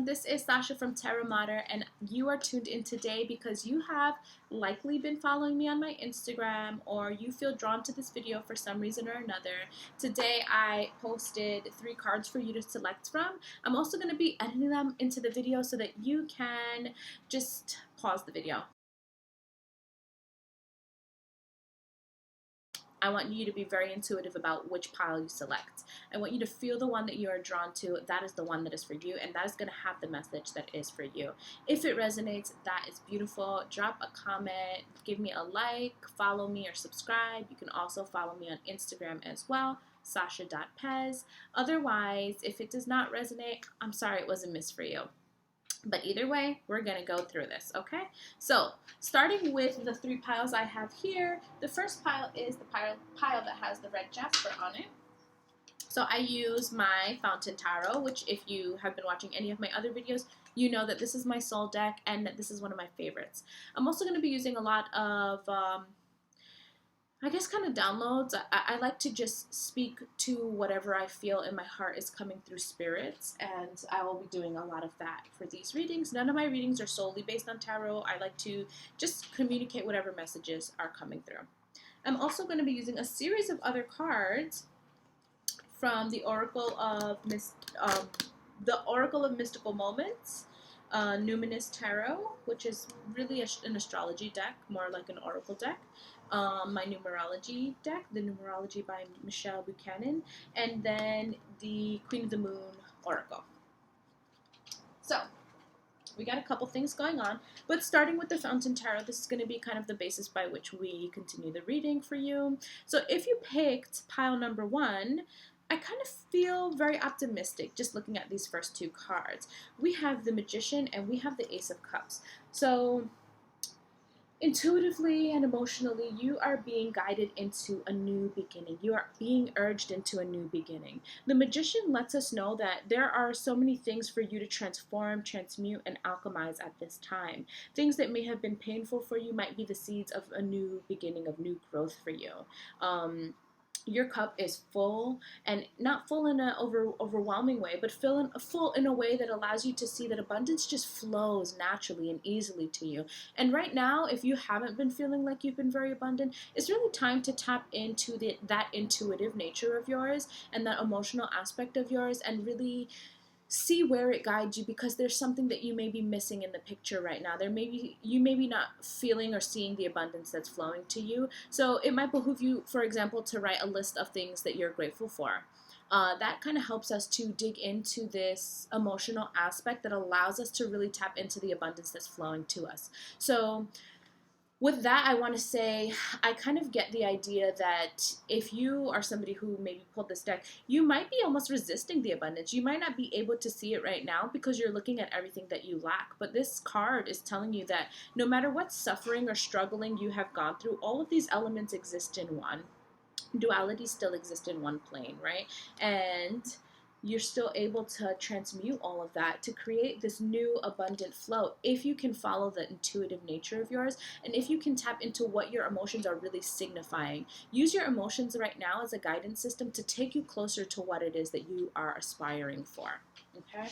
This is Sasha from Tarot Mater, and you are tuned in today because you have likely been following me on my Instagram, or you feel drawn to this video for some reason or another. Today I posted 3 cards for you to select from. I'm also going to be editing them into the video so that you can just pause the video. I want you to be very intuitive about which pile you select. I want you to feel the one that you are drawn to. That is the one that is for you, and that is going to have the message that is for you. If it resonates, that is beautiful. Drop a comment, give me a like, follow me or subscribe. You can also follow me on Instagram as well, sasha.pez. Otherwise, if it does not resonate, I'm sorry it wasn't meant for you. But either way, we're going to go through this, okay? So, starting with the 3 piles I have here, the first pile is the pile that has the red jasper on it. So I use my Fountain Tarot, which if you have been watching any of my other videos, you know that this is my soul deck and that this is one of my favorites. I'm also going to be using a lot of I guess kind of downloads. I like to just speak to whatever I feel in my heart is coming through spirits, and I will be doing a lot of that for these readings. None of my readings are solely based on tarot. I like to just communicate whatever messages are coming through. I'm also going to be using a series of other cards from the Oracle of Mystical Moments, Numinous Tarot, which is really an astrology deck, more like an oracle deck. My numerology deck, the Numerology by Michelle Buchanan, and then the Queen of the Moon Oracle. So, we got a couple things going on, but starting with the Fountain Tarot, this is going to be kind of the basis by which we continue the reading for you. So if you picked pile number 1, I kind of feel very optimistic just looking at these first 2 cards. We have the Magician and we have the Ace of Cups. So intuitively and emotionally, you are being guided into a new beginning. You are being urged into a new beginning. The Magician lets us know that there are so many things for you to transform, transmute, and alchemize at this time. Things that may have been painful for you might be the seeds of a new beginning, of new growth for you. Your cup is full, and not full in an overwhelming way, but full in a way that allows you to see that abundance just flows naturally and easily to you. And right now, if you haven't been feeling like you've been very abundant, it's really time to tap into that intuitive nature of yours and that emotional aspect of yours and really see where it guides you, because there's something that you may be missing in the picture right now. You may be not feeling or seeing the abundance that's flowing to you. So it might behoove you, for example, to write a list of things that you're grateful for. That kind of helps us to dig into this emotional aspect that allows us to really tap into the abundance that's flowing to us. So with that, I want to say I kind of get the idea that if you are somebody who maybe pulled this deck, you might be almost resisting the abundance. You might not be able to see it right now because you're looking at everything that you lack. But this card is telling you that no matter what suffering or struggling you have gone through, all of these elements exist in one. Duality still exists in one plane, right? And you're still able to transmute all of that to create this new abundant flow if you can follow the intuitive nature of yours, and if you can tap into what your emotions are really signifying. Use your emotions right now as a guidance system to take you closer to what it is that you are aspiring for, okay?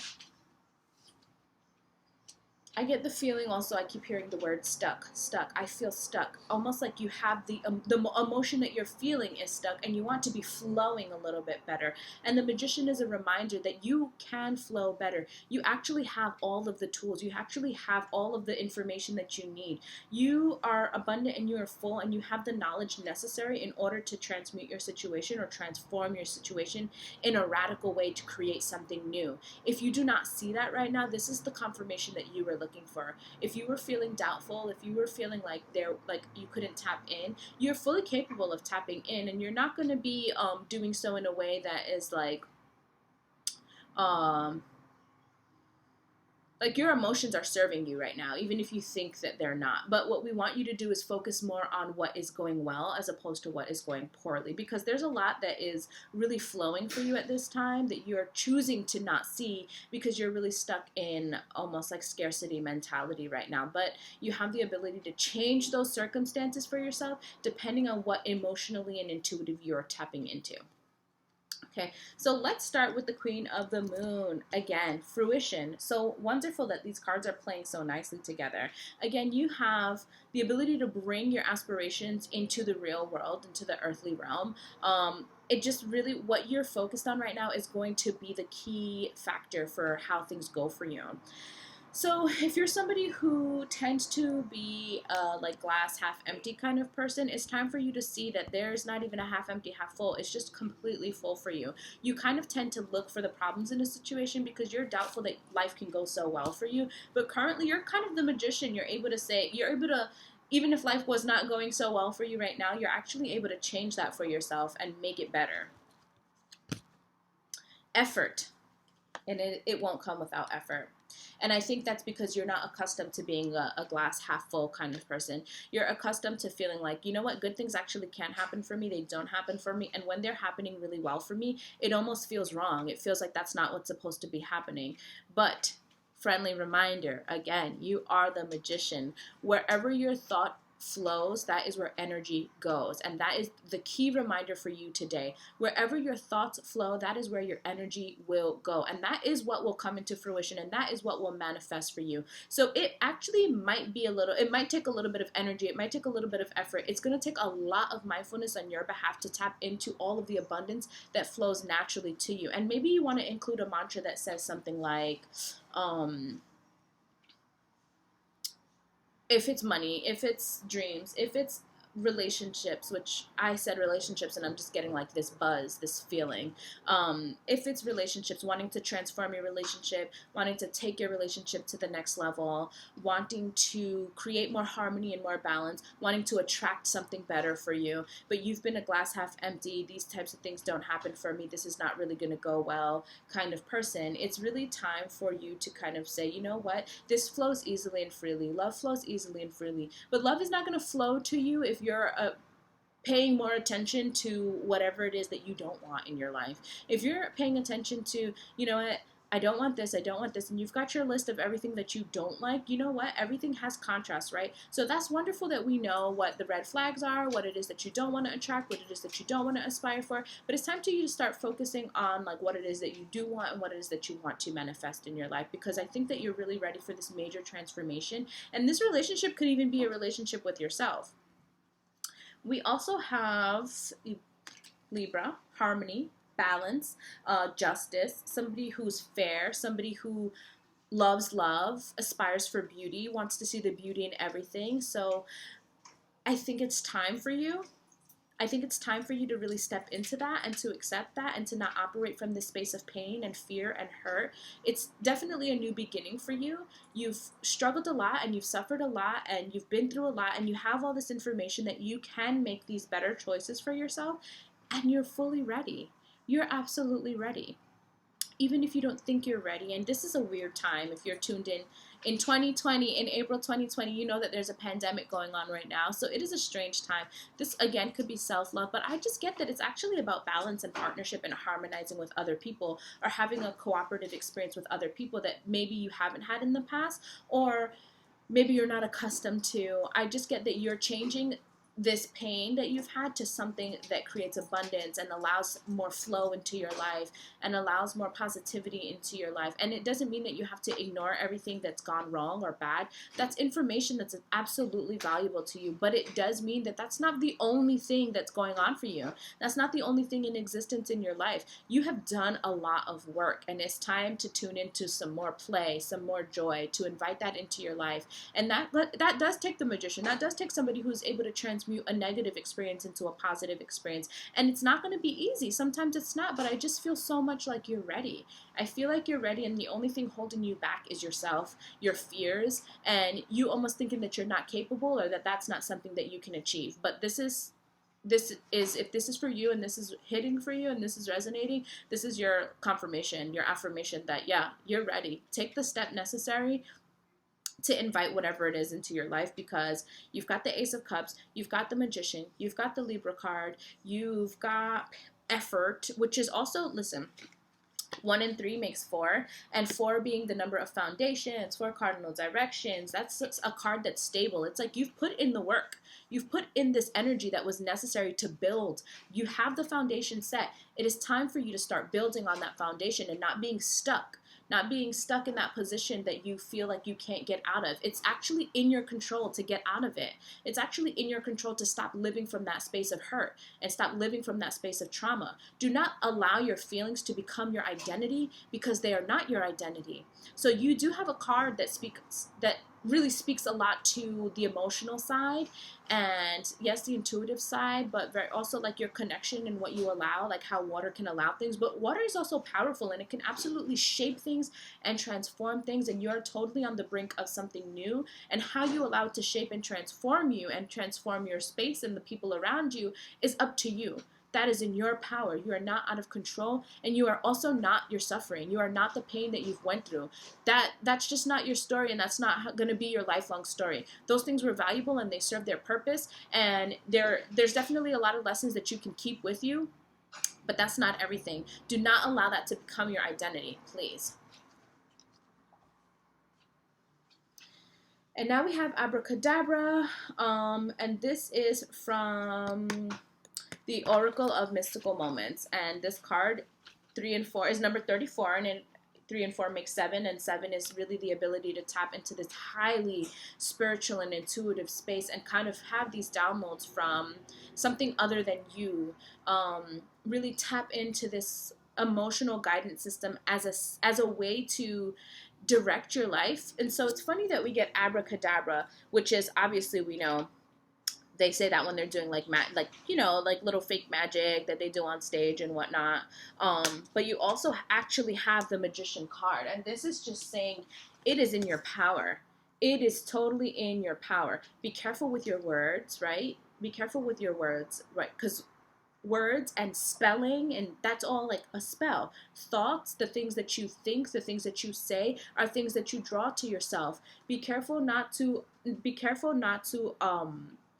I get the feeling also, I keep hearing the word stuck. I feel stuck. Almost like you have the emotion that you're feeling is stuck and you want to be flowing a little bit better. And the Magician is a reminder that you can flow better. You actually have all of the tools. You actually have all of the information that you need. You are abundant and you are full, and you have the knowledge necessary in order to transmute your situation or transform your situation in a radical way to create something new. If you do not see that right now, this is the confirmation that you were looking for. If you were feeling doubtful, if you were feeling like you couldn't tap in, you're fully capable of tapping in, and you're not going to be doing so in a way that is like your emotions are serving you right now, even if you think that they're not. But what we want you to do is focus more on what is going well as opposed to what is going poorly, because there's a lot that is really flowing for you at this time that you're choosing to not see because you're really stuck in almost like scarcity mentality right now. But you have the ability to change those circumstances for yourself depending on what emotionally and intuitive you're tapping into. Okay, so let's start with the Queen of the Moon. Again, fruition. So wonderful that these cards are playing so nicely together. Again, you have the ability to bring your aspirations into the real world, into the earthly realm. It just really, what you're focused on right now is going to be the key factor for how things go for you. So, if you're somebody who tends to be like glass half empty kind of person, it's time for you to see that there's not even a half empty, half full. It's just completely full for you. You kind of tend to look for the problems in a situation because you're doubtful that life can go so well for you. But currently, you're kind of the magician. You're able to say, you're able to, even if life was not going so well for you right now, you're actually able to change that for yourself and make it better. Effort. And it won't come without effort. And I think that's because you're not accustomed to being a glass half full kind of person. You're accustomed to feeling like, you know what, good things actually can happen for me. They don't happen for me. And when they're happening really well for me, it almost feels wrong. It feels like that's not what's supposed to be happening. But friendly reminder, again, you are the magician. Wherever your thought flows, that is where energy goes. And that is the key reminder for you today. Wherever your thoughts flow, that is where your energy will go. And that is what will come into fruition. And that is what will manifest for you. So it actually might be it might take a little bit of energy. It might take a little bit of effort. It's going to take a lot of mindfulness on your behalf to tap into all of the abundance that flows naturally to you. And maybe you want to include a mantra that says something like, if it's money, if it's dreams, if it's relationships, which I said relationships and I'm just getting like this buzz, this feeling. If it's relationships, wanting to transform your relationship, wanting to take your relationship to the next level, wanting to create more harmony and more balance, wanting to attract something better for you, but you've been a glass half empty, these types of things don't happen for me, this is not really going to go well kind of person, it's really time for you to kind of say, you know what, this flows easily and freely. Love flows easily and freely. But love is not going to flow to you if you're paying more attention to whatever it is that you don't want in your life. If you're paying attention to, you know what, I don't want this, I don't want this, and you've got your list of everything that you don't like, you know what, everything has contrast, right? So that's wonderful that we know what the red flags are, what it is that you don't want to attract, what it is that you don't want to aspire for, but it's time for you to start focusing on like what it is that you do want and what it is that you want to manifest in your life, because I think that you're really ready for this major transformation, and this relationship could even be a relationship with yourself. We also have Libra, harmony, balance, justice, somebody who's fair, somebody who loves love, aspires for beauty, wants to see the beauty in everything. So I think it's time for you. I think it's time for you to really step into that and to accept that and to not operate from this space of pain and fear and hurt. It's definitely a new beginning for you. You've struggled a lot and you've suffered a lot and you've been through a lot and you have all this information that you can make these better choices for yourself, and you're fully ready. You're absolutely ready. Even if you don't think you're ready, and this is a weird time if you're tuned in 2020, in April 2020, you know that there's a pandemic going on right now, so it is a strange time. This again could be self-love, but I just get that it's actually about balance and partnership and harmonizing with other people, or having a cooperative experience with other people that maybe you haven't had in the past, or maybe you're not accustomed to. I just get that you're changing this pain that you've had to something that creates abundance and allows more flow into your life and allows more positivity into your life. And it doesn't mean that you have to ignore everything that's gone wrong or bad. That's information that's absolutely valuable to you, but it does mean that that's not the only thing that's going on for you. That's not the only thing in existence in your life. You have done a lot of work, and it's time to tune into some more play, some more joy, to invite that into your life. And that does take the magician. That does take somebody who's able to transmute a negative experience into a positive experience. And it's not going to be easy. Sometimes it's not, but I just feel so much like you're ready. I feel like you're ready, and the only thing holding you back is yourself, your fears, and you almost thinking that you're not capable or that that's not something that you can achieve. But this is if this is for you and this is hitting for you and this is resonating, this is your confirmation, your affirmation that yeah, you're ready. Take the step necessary to invite whatever it is into your life, because you've got the Ace of Cups, you've got the Magician, you've got the Libra card, you've got effort, which is also, listen, 1 and 3 makes 4, and 4 being the number of foundations, 4 cardinal directions. That's a card that's stable. It's like you've put in the work. You've put in this energy that was necessary to build. You have the foundation set. It is time for you to start building on that foundation and not being stuck in that position that you feel like you can't get out of. It's actually in your control to get out of it. It's actually in your control to stop living from that space of hurt and stop living from that space of trauma. Do not allow your feelings to become your identity, because they are not your identity. So you do have a card that really speaks a lot to the emotional side, and yes, the intuitive side, but very also like your connection and what you allow, like how water can allow things. But water is also powerful, and it can absolutely shape things and transform things, and you're totally on the brink of something new. And how you allow it to shape and transform you and transform your space and the people around you is up to you. That is in your power. You are not out of control, and you are also not your suffering. You are not the pain that you've went through. That's just not your story, and that's not going to be your lifelong story. Those things were valuable, and they serve their purpose, and there's definitely a lot of lessons that you can keep with you, but that's not everything. Do not allow that to become your identity, please. And now we have Abracadabra, and this is from the Oracle of Mystical Moments. And this card, 3 and 4, is number 34, and 3 and 4 make 7, and 7 is really the ability to tap into this highly spiritual and intuitive space and kind of have these downloads from something other than you. Really tap into this emotional guidance system as a way to direct your life. And so it's funny that we get Abracadabra, which is, obviously, we know they say that when they're doing like like little fake magic that they do on stage and whatnot. But you also actually have the Magician card, and this is just saying it is in your power. It is totally in your power. Be careful with your words, right? Be careful with your words, right? Because words and spelling, and that's all like a spell. Thoughts, the things that you think, the things that you say, are things that you draw to yourself. Be careful not to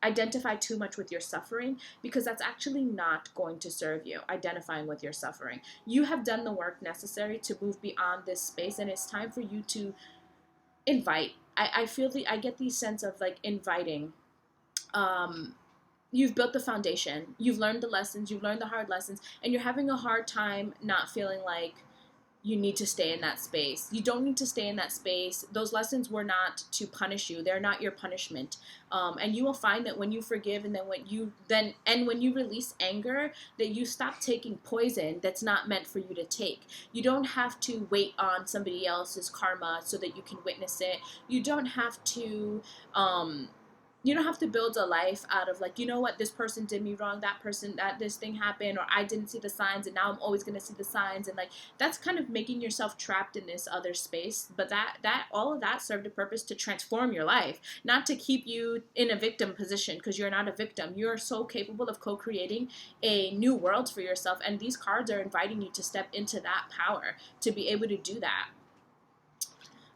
identify too much with your suffering, because that's actually not going to serve you, identifying with your suffering. You have done the work necessary to move beyond this space, and it's time for you to invite. I get the sense of like inviting. You've built the foundation, you've learned the lessons, you've learned the hard lessons, and you're having a hard time not feeling like you need to stay in that space. You don't need to stay in that space. Those lessons were not to punish you. They're not your punishment. And you will find that when you forgive, and then when you release anger, that you stop taking poison that's not meant for you to take. You don't have to wait on somebody else's karma so that you can witness it. You don't have to build a life out of like, you know what, this person did me wrong, this thing happened, or I didn't see the signs and now I'm always going to see the signs. And like, that's kind of making yourself trapped in this other space. But that all of that served a purpose to transform your life, not to keep you in a victim position, because you're not a victim. You're so capable of co-creating a new world for yourself. And these cards are inviting you to step into that power, to be able to do that.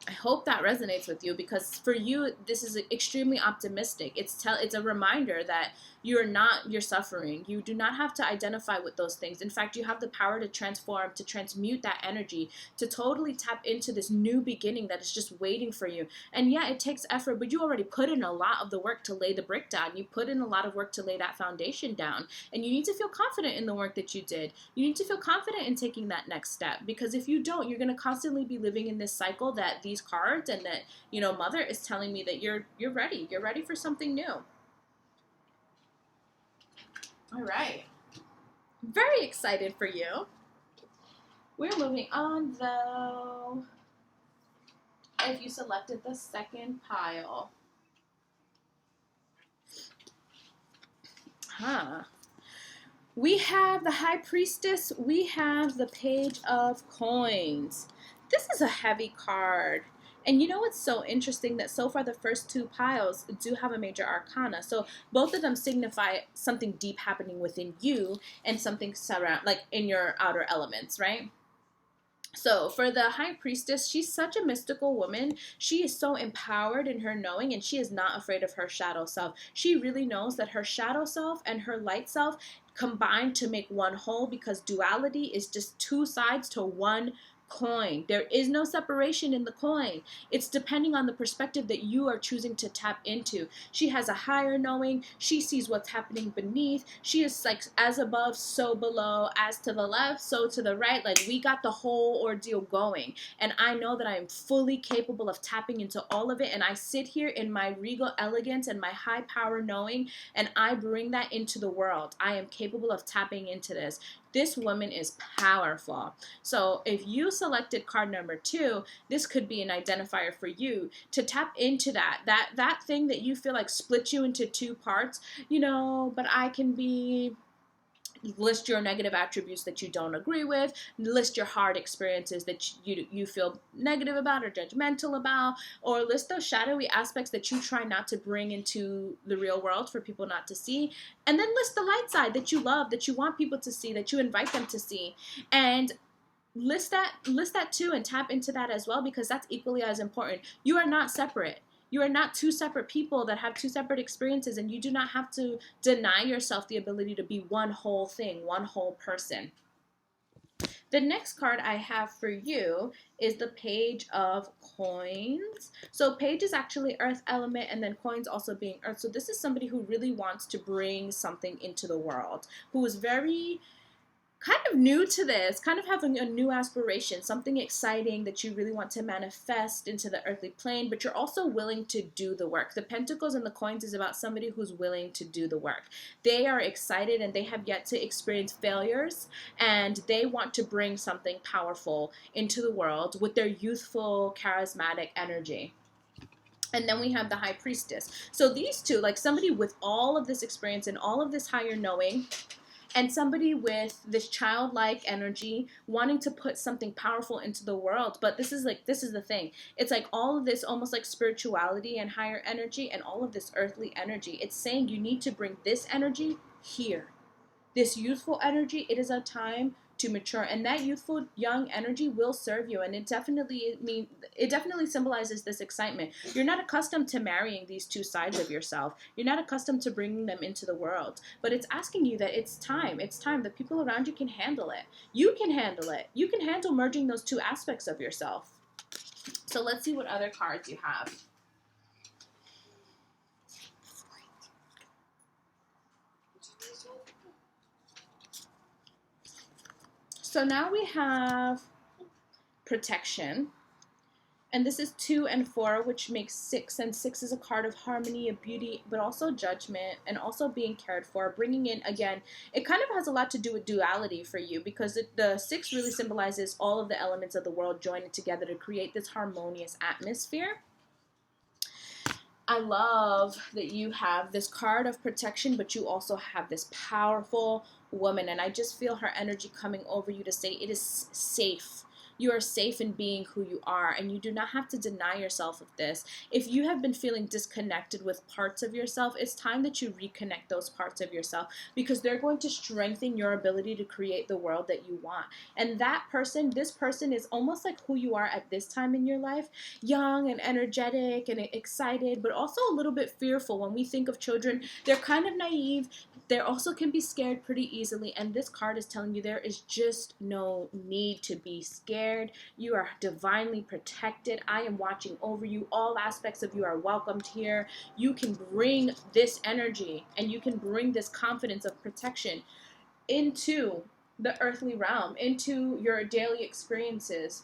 I hope that resonates with you, because for you, this is extremely optimistic. It's a reminder that you're not your suffering. You do not have to identify with those things. In fact, you have the power to transform, to transmute that energy, to totally tap into this new beginning that is just waiting for you. And yeah, it takes effort, but you already put in a lot of the work to lay the brick down. You put in a lot of work to lay that foundation down. And you need to feel confident in the work that you did. You need to feel confident in taking that next step, because if you don't, you're going to constantly be living in this cycle that these cards and that, Mother is telling me that you're ready. You're ready for something new. All right. Very excited for you. We're moving on, though. If you selected the second pile. We have the High Priestess. We have the Page of Coins. This is a heavy card. And you know what's so interesting? That so far the first two piles do have a major arcana. So both of them signify something deep happening within you and something like in your outer elements, right? So for the High Priestess, she's such a mystical woman. She is so empowered in her knowing, and she is not afraid of her shadow self. She really knows that her shadow self and her light self combine to make one whole, because duality is just two sides to one coin. There is no separation in the coin. It's depending on the perspective that you are choosing to tap into. She has a higher knowing. She sees what's happening beneath. She is like as above, so below, as to the left, so to the right. Like we got the whole ordeal going. And I know that I am fully capable of tapping into all of it. And I sit here in my regal elegance and my high power knowing, and I bring that into the world. I am capable of tapping into this. This woman is powerful. So if you selected card number 2, this could be an identifier for you to tap into that thing that you feel like split you into two parts. But I can be, list your negative attributes that you don't agree with, list your hard experiences that you feel negative about or judgmental about, or list those shadowy aspects that you try not to bring into the real world for people not to see, and then list the light side that you love, that you want people to see, that you invite them to see, and list that too, and tap into that as well, because that's equally as important. You are not separate. You are not two separate people that have two separate experiences, and you do not have to deny yourself the ability to be one whole thing, one whole person. The next card I have for you is the Page of Coins. So Page is actually earth element, and then coins also being earth. So this is somebody who really wants to bring something into the world, who is very kind of new to this, kind of having a new aspiration, something exciting that you really want to manifest into the earthly plane, but you're also willing to do the work. The Pentacles and the Coins is about somebody who's willing to do the work. They are excited and they have yet to experience failures, and they want to bring something powerful into the world with their youthful, charismatic energy. And then we have the High Priestess. So these two, like somebody with all of this experience and all of this higher knowing, and somebody with this childlike energy wanting to put something powerful into the world. But this is the thing. It's like all of this almost like spirituality and higher energy and all of this earthly energy. It's saying you need to bring this energy here. This youthful energy, it is a time to mature, and that youthful young energy will serve you, and it definitely symbolizes this excitement. You're not accustomed to marrying these two sides of yourself. You're not accustomed to bringing them into the world, but it's asking you that it's time. The people around you can handle it. You can handle it. You can handle merging those two aspects of yourself. So let's see what other cards you have. So now we have protection. And this is 2 and 4, which makes 6. And 6 is a card of harmony, of beauty, but also judgment, and also being cared for. Bringing in, again, it kind of has a lot to do with duality for you, because the 6 really symbolizes all of the elements of the world joining together to create this harmonious atmosphere. I love that you have this card of protection, but you also have this powerful woman. And I just feel her energy coming over you to say it is safe. You are safe in being who you are, and you do not have to deny yourself of this. If you have been feeling disconnected with parts of yourself, it's time that you reconnect those parts of yourself, because they're going to strengthen your ability to create the world that you want. And this person is almost like who you are at this time in your life, young and energetic and excited, but also a little bit fearful. When we think of children, they're kind of naive. They also can be scared pretty easily, and this card is telling you there is just no need to be scared. You are divinely protected. I am watching over you. All aspects of you are welcomed here. You can bring this energy and you can bring this confidence of protection into the earthly realm, into your daily experiences.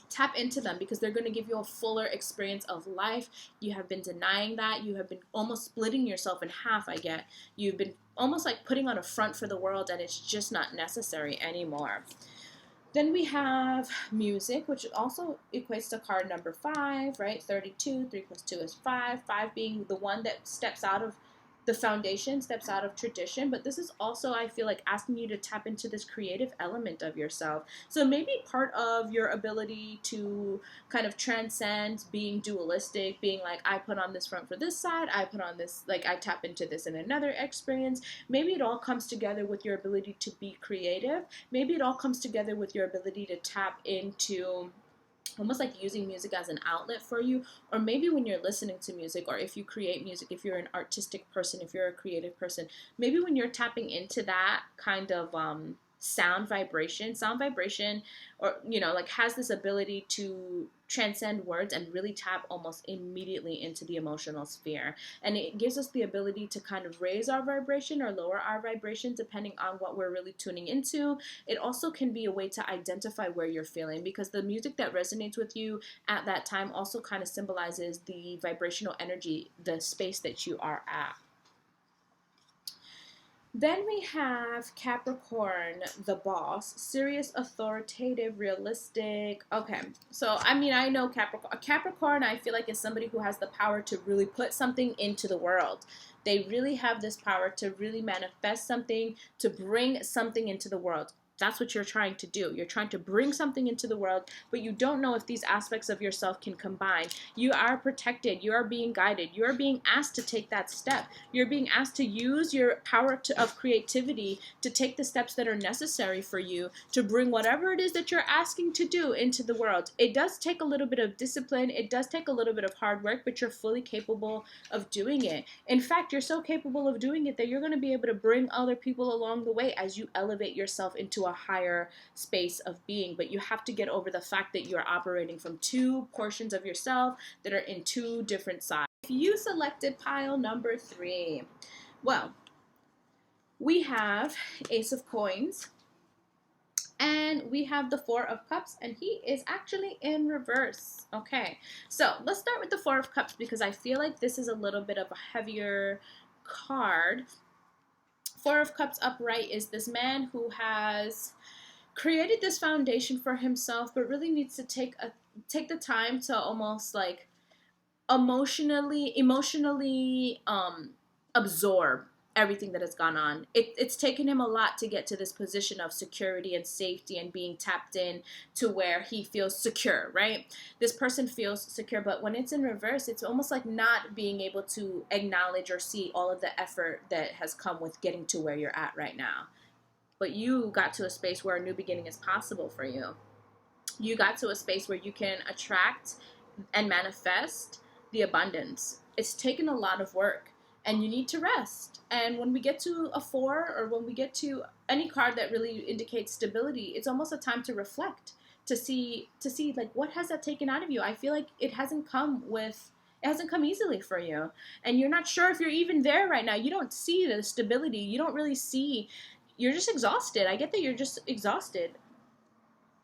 Tap into them, because they're going to give you a fuller experience of life. You have been denying that. You have been almost splitting yourself in half, I get. You've been almost like putting on a front for the world, and it's just not necessary anymore. Then we have music, which also equates to card number 5, right? 32, 3 plus 2 is 5. 5 being the one that steps out of the foundation, steps out of tradition. But this is also, I feel like, asking you to tap into this creative element of yourself. So maybe part of your ability to kind of transcend being dualistic, being like, I put on this front for this side, I put on this, like I tap into this in another experience. Maybe it all comes together with your ability to be creative. Maybe it all comes together with your ability to tap into almost like using music as an outlet for you. Or maybe when you're listening to music, or if you create music, if you're an artistic person, if you're a creative person, maybe when you're tapping into that kind of sound vibration. Sound vibration, or, you know, like has this ability to transcend words and really tap almost immediately into the emotional sphere. And it gives us the ability to kind of raise our vibration or lower our vibration depending on what we're really tuning into. It also can be a way to identify where you're feeling, because the music that resonates with you at that time also kind of symbolizes the vibrational energy, the space that you are at. Then we have Capricorn, the boss, serious, authoritative, realistic. Okay, so I mean, I know Capricorn. Capricorn, I feel like, is somebody who has the power to really put something into the world. They really have this power to really manifest something, to bring something into the world. That's what you're trying to do. You're trying to bring something into the world, but you don't know if these aspects of yourself can combine. You are protected. You are being guided. You are being asked to take that step. You're being asked to use your power of creativity to take the steps that are necessary for you to bring whatever it is that you're asking to do into the world. It does take a little bit of discipline. It does take a little bit of hard work, but you're fully capable of doing it. In fact, you're so capable of doing it that you're going to be able to bring other people along the way as you elevate yourself into a higher space of being. But you have to get over the fact that you're operating from two portions of yourself that are in two different sides. If you selected pile number 3, well, we have Ace of Coins, and we have the Four of Cups, and he is actually in reverse. Okay, so let's start with the Four of Cups because I feel like this is a little bit of a heavier card. Four of Cups upright is this man who has created this foundation for himself, but really needs to take the time to almost like emotionally absorb everything that has gone on. It's taken him a lot to get to this position of security and safety and being tapped in to where he feels secure, right? This person feels secure, but when it's in reverse, it's almost like not being able to acknowledge or see all of the effort that has come with getting to where you're at right now. But you got to a space where a new beginning is possible for you. You got to a space where you can attract and manifest the abundance. It's taken a lot of work and you need to rest. And when we get to a 4, or when we get to any card that really indicates stability, it's almost a time to reflect, to see like, what has that taken out of you? I feel like it hasn't come easily for you, and you're not sure if you're even there right now. You don't see the stability. You don't really see, you're just exhausted. I get that you're just exhausted,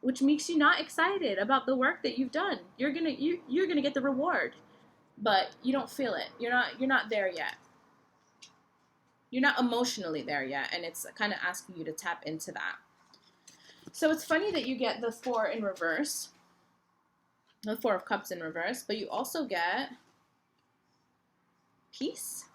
which makes you not excited about the work that you've done. You're gonna get the reward, but you don't feel it. You're not there yet. You're not emotionally there yet, and it's kind of asking you to tap into that. So it's funny that you get the 4 in reverse, the 4 of Cups in reverse, but you also get peace.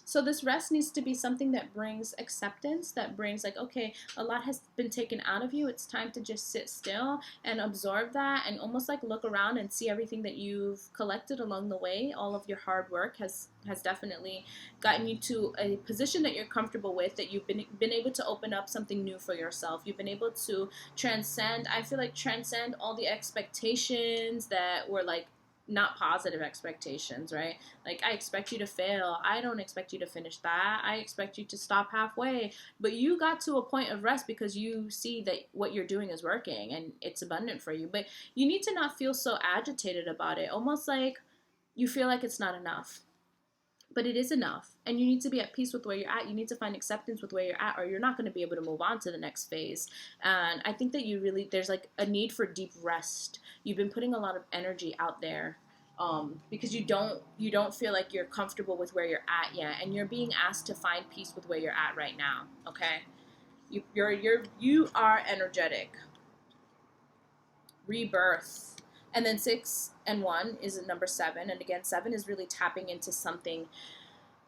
So this rest needs to be something that brings acceptance, that brings like, okay, a lot has been taken out of you. It's time to just sit still and absorb that, and almost like look around and see everything that you've collected along the way. All of your hard work has definitely gotten you to a position that you're comfortable with, that you've been able to open up something new for yourself. You've been able to transcend, I feel like, transcend all the expectations that were like not positive expectations, right? Like, I expect you to fail. I don't expect you to finish that. I expect you to stop halfway. But you got to a point of rest because you see that what you're doing is working and it's abundant for you. But you need to not feel so agitated about it, almost like you feel like it's not enough. But it is enough, and you need to be at peace with where you're at. You need to find acceptance with where you're at, or you're not going to be able to move on to the next phase. And I think that there's like a need for deep rest. You've been putting a lot of energy out there because you don't feel like you're comfortable with where you're at yet, and you're being asked to find peace with where you're at right now. Okay, you are energetic. Rebirth. And then 6 and 1 is number 7. And again, 7 is really tapping into something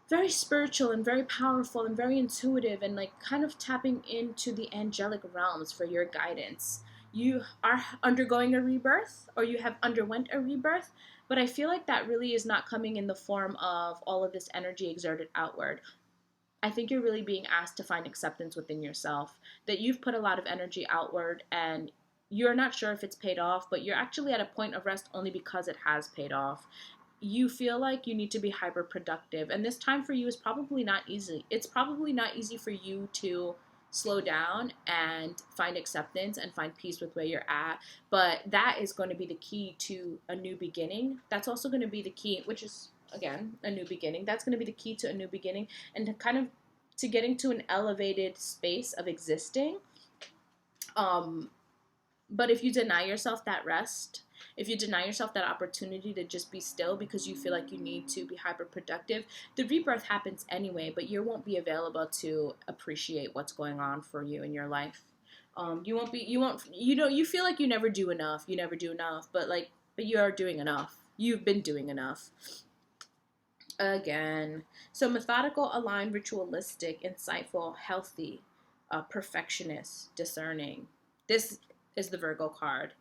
very spiritual and very powerful and very intuitive, and like kind of tapping into the angelic realms for your guidance. You are undergoing a rebirth, or you have underwent a rebirth, but I feel like that really is not coming in the form of all of this energy exerted outward. I think you're really being asked to find acceptance within yourself, that you've put a lot of energy outward and you're not sure if it's paid off, but you're actually at a point of rest only because it has paid off. You feel like you need to be hyper productive, and this time for you is probably not easy. It's probably not easy for you to slow down and find acceptance and find peace with where you're at. But that is going to be the key to a new beginning. That's also going to be the key, which is, again, a new beginning. That's going to be the key to a new beginning and to kind of to getting to an elevated space of existing. But if you deny yourself that rest, if you deny yourself that opportunity to just be still because you feel like you need to be hyper productive, the rebirth happens anyway, but you won't be available to appreciate what's going on for you in your life. You feel like you never do enough, but you are doing enough. You've been doing enough. Again. So methodical, aligned, ritualistic, insightful, healthy, perfectionist, discerning. This is the Virgo card.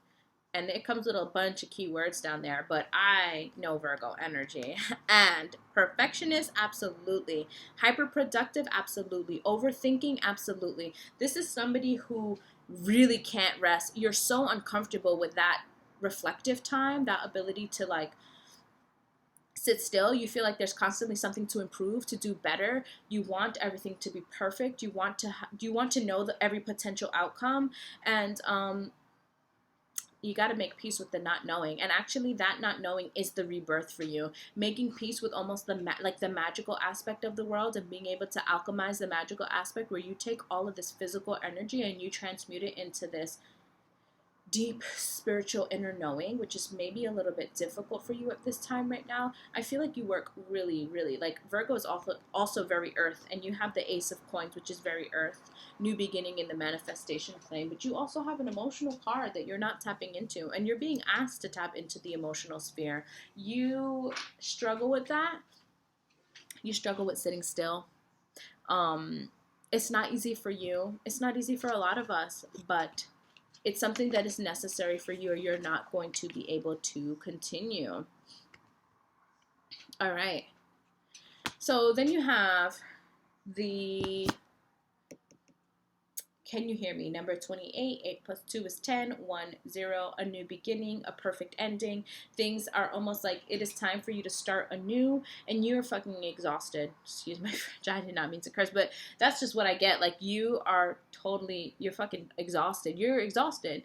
And it comes with a bunch of keywords down there, but I know Virgo energy. And perfectionist, absolutely. Hyperproductive, absolutely. Overthinking, absolutely. This is somebody who really can't rest. You're so uncomfortable with that reflective time, that ability to like sit still. You feel like there's constantly something to improve, to do better. You want everything to be perfect. You want to know every potential outcome, and you got to make peace with the not knowing. And actually, that not knowing is the rebirth for you. Making peace with almost the magical aspect of the world and being able to alchemize the magical aspect, where you take all of this physical energy and you transmute it into this deep spiritual inner knowing, which is maybe a little bit difficult for you at this time right now. I feel like you work really, really, like Virgo is also very earth, and you have the Ace of Coins, which is very earth, new beginning in the manifestation plane, but you also have an emotional card that you're not tapping into, and you're being asked to tap into the emotional sphere. You struggle with that. You struggle with sitting still. It's not easy for you. It's not easy for a lot of us, but it's something that is necessary for you, or you're not going to be able to continue. All right. So then you have the, can you hear me? Number 28, 8 plus 2 is 10, 1, 0, a new beginning, a perfect ending. Things are almost like it is time for you to start anew, and you're fucking exhausted. Excuse my French, I did not mean to curse, but that's just what I get. Like, you're fucking exhausted. You're exhausted.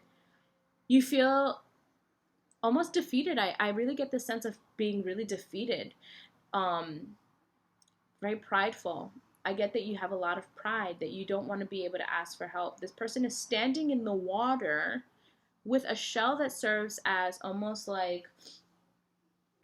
You feel almost defeated. I really get the sense of being really defeated. Very prideful. I get that you have a lot of pride, that you don't want to be able to ask for help. This person is standing in the water with a shell that serves as almost like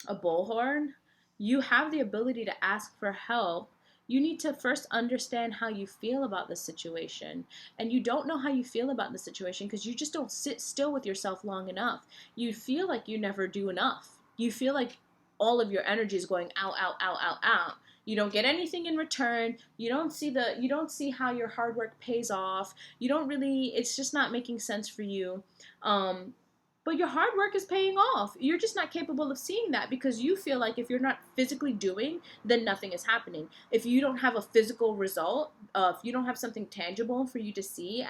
a bullhorn. You have the ability to ask for help. You need to first understand how you feel about the situation. And you don't know how you feel about the situation because you just don't sit still with yourself long enough. You feel like you never do enough. You feel like all of your energy is going out, out, out, out, out. You don't get anything in return. You don't see how your hard work pays off. It's just not making sense for you. But your hard work is paying off. You're just not capable of seeing that because you feel like if you're not physically doing, then nothing is happening. If you don't have a physical result, if you don't have something tangible for you to see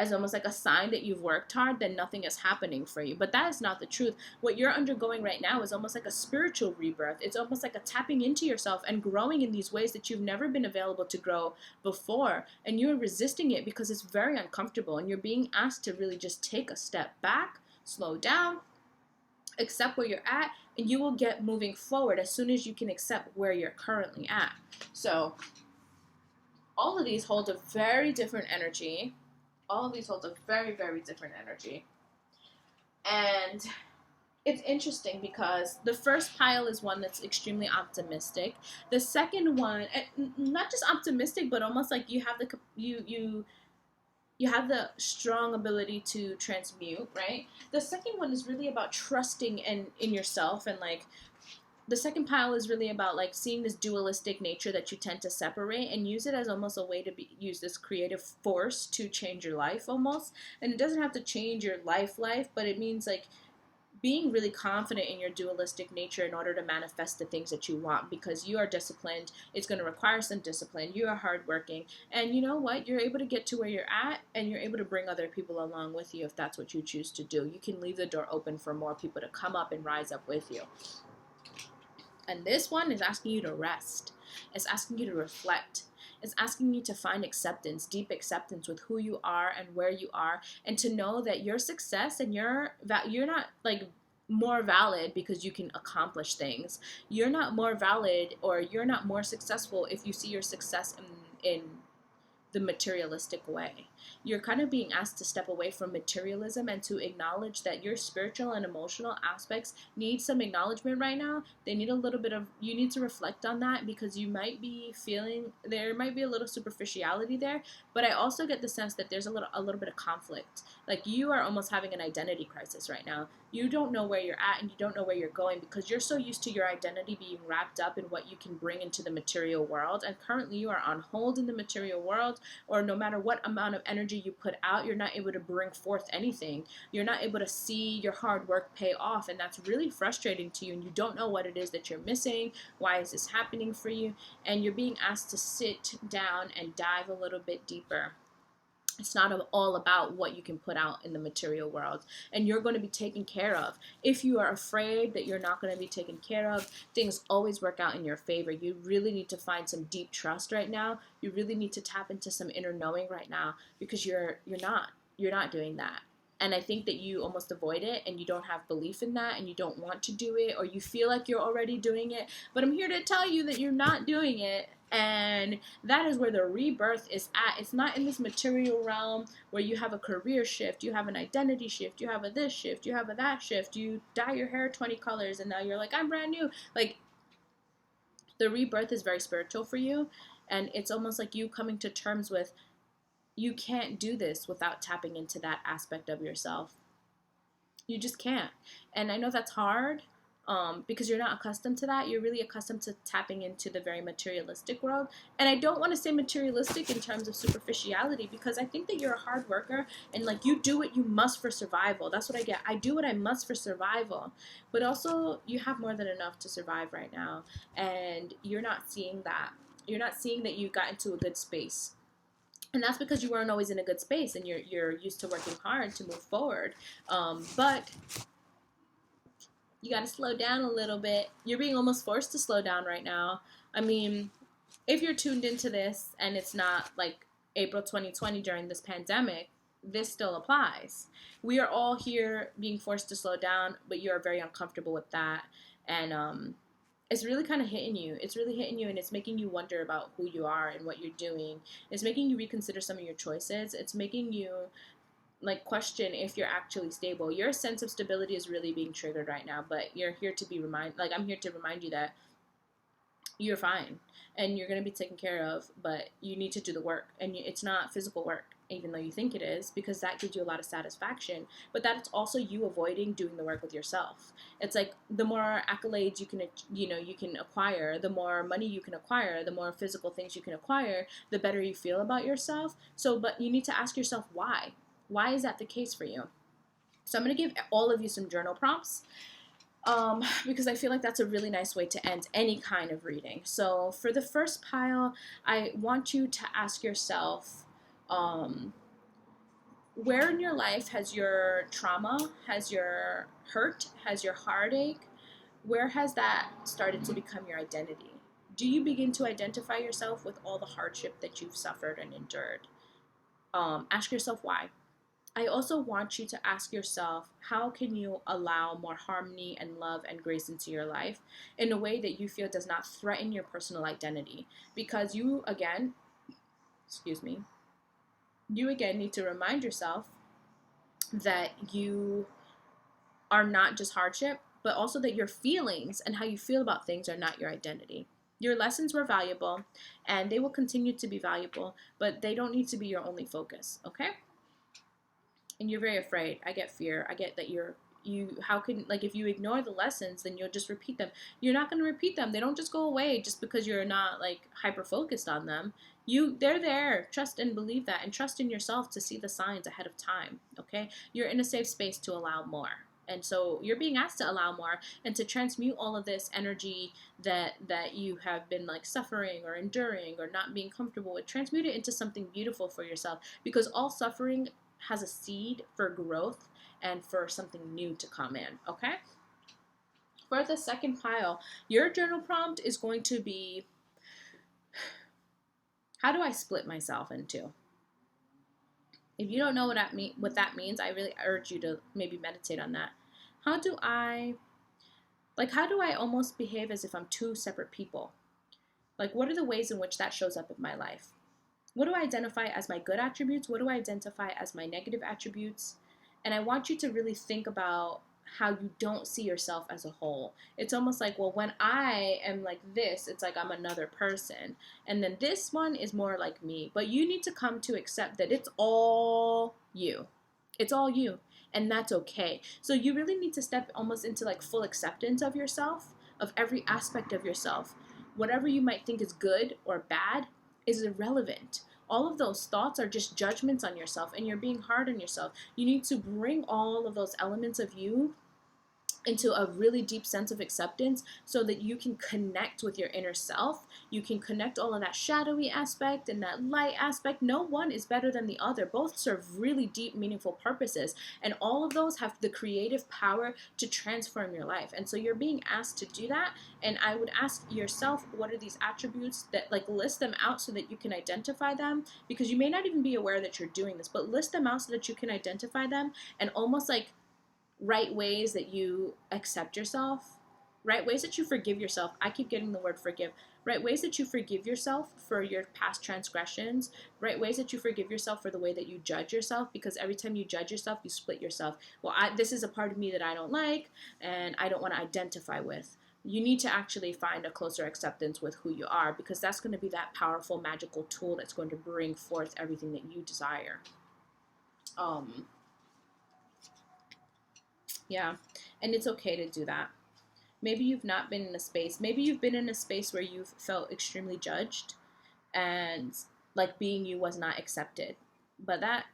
as almost like a sign that you've worked hard, then nothing is happening for you. But that is not the truth. What you're undergoing right now is almost like a spiritual rebirth. It's almost like a tapping into yourself and growing in these ways that you've never been available to grow before. And you're resisting it because it's very uncomfortable. And you're being asked to really just take a step back, slow down, accept where you're at, and you will get moving forward as soon as you can accept where you're currently at. So all of these hold a very different energy. All of these hold a very, very different energy. And it's interesting because the first pile is one that's extremely optimistic. The second one, not just optimistic, but almost like you have the strong ability to transmute, right? The second one is really about trusting in yourself, and like the second pile is really about like seeing this dualistic nature that you tend to separate and use it as almost a way to use this creative force to change your life almost. And it doesn't have to change your life, but it means like being really confident in your dualistic nature in order to manifest the things that you want, because you are disciplined. It's going to require some discipline. You are hardworking. And you know what? You're able to get to where you're at, and you're able to bring other people along with you if that's what you choose to do. You can leave the door open for more people to come up and rise up with you. And this one is asking you to rest. It's asking you to reflect. It's asking you to find acceptance, deep acceptance with who you are and where you are, and to know that your success and you're not like more valid because you can accomplish things. You're not more valid or you're not more successful if you see your success in the materialistic way. You're kind of being asked to step away from materialism and to acknowledge that your spiritual and emotional aspects need some acknowledgement right now. They need a little bit of, you need to reflect on that because you might be feeling, there might be a little superficiality there, but I also get the sense that there's a little bit of conflict. Like you are almost having an identity crisis right now. You don't know where you're at and you don't know where you're going because you're so used to your identity being wrapped up in what you can bring into the material world. And currently you are on hold in the material world, or no matter what amount of energy you put out, you're not able to bring forth anything. You're not able to see your hard work pay off. And that's really frustrating to you. And you don't know what it is that you're missing. Why is this happening for you? And you're being asked to sit down and dive a little bit deeper. It's not all about what you can put out in the material world, and you're going to be taken care of. If you are afraid that you're not going to be taken care of, things always work out in your favor. You really need to find some deep trust right now. You really need to tap into some inner knowing right now because you're not doing that. And I think that you almost avoid it and you don't have belief in that and you don't want to do it, or you feel like you're already doing it. But I'm here to tell you that you're not doing it. And that is where the rebirth is at. It's not in this material realm where you have a career shift, you have an identity shift, you have a this shift, you have a that shift, you dye your hair 20 colors and now you're like, I'm brand new. Like, the rebirth is very spiritual for you. And it's almost like you coming to terms with, you can't do this without tapping into that aspect of yourself. You just can't. And I know that's hard because you're not accustomed to that. You're really accustomed to tapping into the very materialistic world. And I don't want to say materialistic in terms of superficiality because I think that you're a hard worker and like you do what you must for survival. That's what I get. I do what I must for survival. But also you have more than enough to survive right now. And you're not seeing that. You're not seeing that you got into a good space. And that's because you weren't always in a good space and you're used to working hard to move forward. But you got to slow down a little bit. You're being almost forced to slow down right now. I mean, if you're tuned into this and it's not like April 2020 during this pandemic, this still applies. We are all here being forced to slow down, but you are very uncomfortable with that. And it's really kind of hitting you. It's really hitting you, and it's making you wonder about who you are and what you're doing. It's making you reconsider some of your choices. It's making you like question if you're actually stable. Your sense of stability is really being triggered right now, but you're here to be I'm here to remind you that you're fine and you're going to be taken care of, but you need to do the work. And it's not physical work, even though you think it is, because that gives you a lot of satisfaction. But that's also you avoiding doing the work with yourself. It's like the more accolades you can acquire, the more money you can acquire, the more physical things you can acquire, the better you feel about yourself. So, but you need to ask yourself why. Why is that the case for you? So I'm going to give all of you some journal prompts because I feel like that's a really nice way to end any kind of reading. So for the first pile, I want you to ask yourself, where in your life has your trauma, has your hurt, has your heartache, where has that started to become your identity? Do you begin to identify yourself with all the hardship that you've suffered and endured? Ask yourself why. I also want you to ask yourself, how can you allow more harmony and love and grace into your life in a way that you feel does not threaten your personal identity? Because you again need to remind yourself that you are not just hardship, but also that your feelings and how you feel about things are not your identity. Your lessons were valuable and they will continue to be valuable, but they don't need to be your only focus, okay? And you're very afraid. I get fear. I get that how can, like, if you ignore the lessons, then you'll just repeat them. You're not going to repeat them. They don't just go away just because you're not like hyper focused on them. They're there. Trust and believe that, and trust in yourself to see the signs ahead of time. Okay. You're in a safe space to allow more. And so you're being asked to allow more and to transmute all of this energy that you have been like suffering or enduring or not being comfortable with. Transmute it into something beautiful for yourself, because all suffering has a seed for growth and for something new to come in, okay? For the second pile, your journal prompt is going to be, How do I split myself into? If you don't know what that means, I really urge you to maybe meditate on that. How do I how do I almost behave as if I'm two separate people? Like, what are the ways in which that shows up in my life? What do I identify as my good attributes? What do I identify as my negative attributes? And I want you to really think about how you don't see yourself as a whole. It's almost like, well, when I am like this, it's like I'm another person. And then this one is more like me. But you need to come to accept that it's all you. It's all you. And that's okay. So you really need to step almost into like full acceptance of yourself, of every aspect of yourself. Whatever you might think is good or bad is irrelevant. All of those thoughts are just judgments on yourself, and you're being hard on yourself. You need to bring all of those elements of you into a really deep sense of acceptance so that you can connect with your inner self. You can connect all of that shadowy aspect and that light aspect. No one is better than the other. Both serve really deep, meaningful purposes. And all of those have the creative power to transform your life. And so you're being asked to do that. And I would ask yourself, what are these attributes that list them out so that you can identify them? Because you may not even be aware that you're doing this, but list them out so that you can identify them and almost right ways that you accept yourself, right ways that you forgive yourself. I keep getting the word forgive. Right ways that you forgive yourself for your past transgressions, right ways that you forgive yourself for the way that you judge yourself, because every time you judge yourself, you split yourself. Well, this is a part of me that I don't like and I don't want to identify with. You need to actually find a closer acceptance with who you are, because that's going to be that powerful, magical tool that's going to bring forth everything that you desire. Yeah, and it's okay to do that. Maybe you've not been in a space, maybe you've been in a space where you've felt extremely judged and like being you was not accepted. But that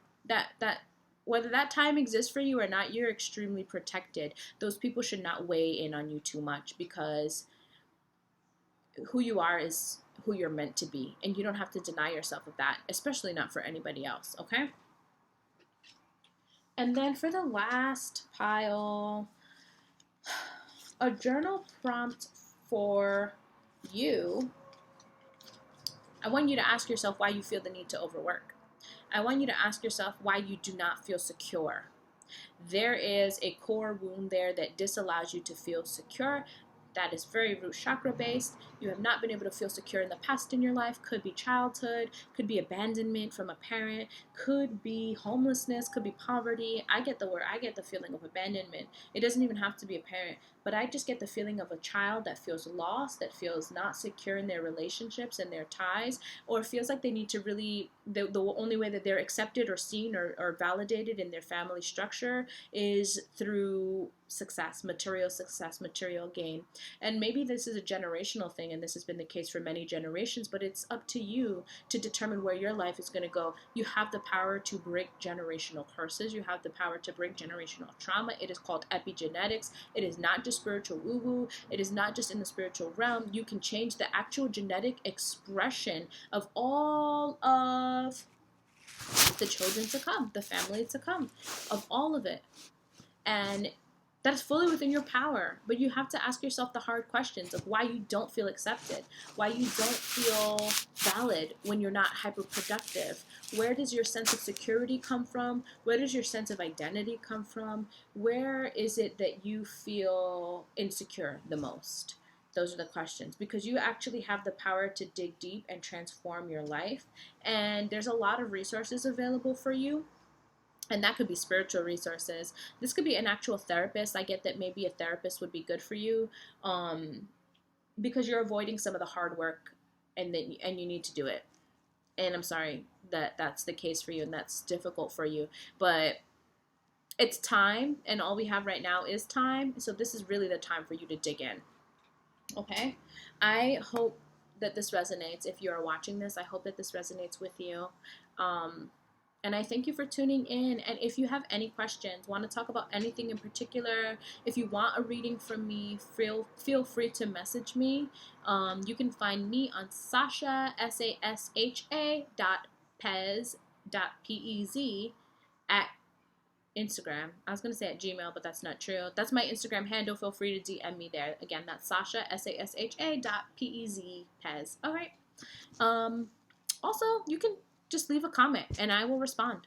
whether that time exists for you or not, you're extremely protected. Those people should not weigh in on you too much, because who you are is who you're meant to be, and you don't have to deny yourself of that, especially not for anybody else, okay? And then for the last pile, a journal prompt for you. I want you to ask yourself why you feel the need to overwork. I want you to ask yourself why you do not feel secure. There is a core wound there that disallows you to feel secure. That is very root chakra based. You have not been able to feel secure in the past in your life. Could be childhood, could be abandonment from a parent, could be homelessness, could be poverty. I get the feeling of abandonment. It doesn't even have to be a parent, but I just get the feeling of a child that feels lost, that feels not secure in their relationships and their ties, or feels like they need to really, the only way that they're accepted or seen or validated in their family structure is through success, material gain. And maybe this is a generational thing, and this has been the case for many generations, but it's up to you to determine where your life is going to go. You have the power to break generational curses. You have the power to break generational trauma. It is called epigenetics. It is not just spiritual woo-woo. It is not just in the spiritual realm. You can change the actual genetic expression of all of the children to come, the family to come, of all of it. And that is fully within your power. But you have to ask yourself the hard questions of why you don't feel accepted, why you don't feel valid when you're not hyperproductive. Where does your sense of security come from? Where does your sense of identity come from? Where is it that you feel insecure the most? Those are the questions, because you actually have the power to dig deep and transform your life. And there's a lot of resources available for you. And that could be spiritual resources. This could be an actual therapist. I get that maybe a therapist would be good for you, because you're avoiding some of the hard work, and you need to do it. And I'm sorry that that's the case for you and that's difficult for you. But it's time, and all we have right now is time. So this is really the time for you to dig in. Okay? I hope that this resonates. If you are watching this, I hope that this resonates with you. And I thank you for tuning in. And if you have any questions, want to talk about anything in particular, if you want a reading from me, feel free to message me. You can find me on Sasha, SASHA .pez .pez at Instagram. I was going to say at Gmail, but that's not true. That's my Instagram handle. Feel free to DM me there. Again, that's Sasha, SASHA .pez, Pez. All right. Also, you can just leave a comment and I will respond.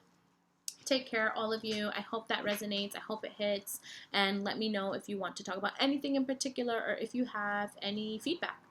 Take care, all of you. I hope that resonates. I hope it hits. And let me know if you want to talk about anything in particular or if you have any feedback.